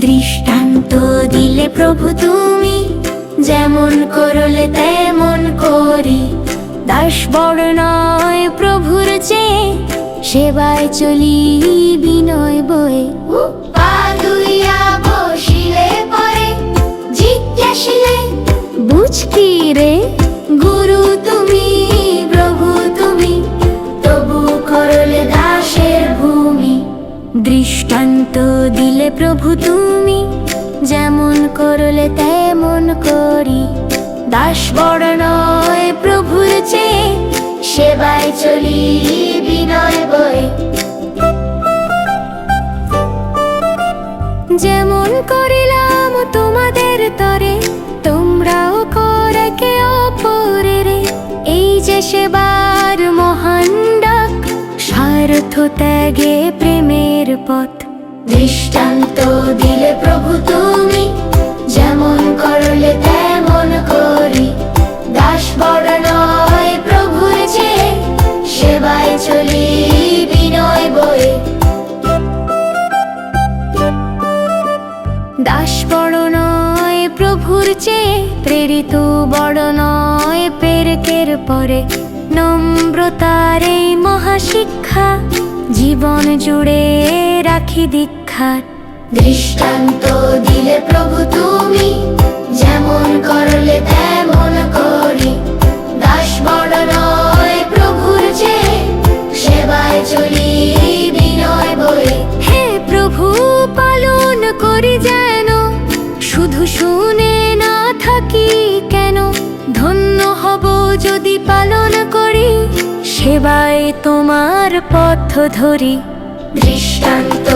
দৃষ্টান্ত দিলে প্রভু তুমি, যেমন করলে তেমন করি। দাস বড় নয় প্রভুর চেয়ে, সেবায় চলি বিনয় বয়ে। পা ধুইয়া বসিলে পরে জিজ্ঞাসিলে, বুঝ কি রে গুরু তুমি প্রভু তুমি, তবু করলে দাসের ভূমি। দৃষ্টান্ত দিলে প্রভু তুমি, যেমন করলে তেমন করি। দাস বড় নয় প্রভুর চেয়ে, সেবায় চলি বিনয় বয়ে। যেমন করিলাম তোমাদের তরে, তোমরাও করে কে অপরের। এই যে সেবার মহান ডাক, স্বার্থ ত্যাগে প্রেমের পথ। দৃষ্টান্ত দিলে প্রভু তুমি, যেমন করলে তেমন করি। দাস বড় নয় প্রভুর চেয়ে, সেবায় চলি বিনয় বয়ে। দাস বড় নয় প্রভুর চেয়ে, প্রেরিত বড় নয় পেরেকের পরে। নম্রতার এই মহাশিক্ষা, জীবন জুড়ে রাখি দীক্ষার। দৃষ্টান্ত দিলে প্রভু তুমি, যেমন করলে তেমন করি। দাস বড় নয় প্রভুর চেয়ে, সেবায় চলি বিনয় বয়ে। হে প্রভু পালন করি যেন, শুধু শুনে না থাকি কেন। ধন্য হব যদি পালন করি, সেবায় তোমার পথ ধরি। দৃষ্টান্ত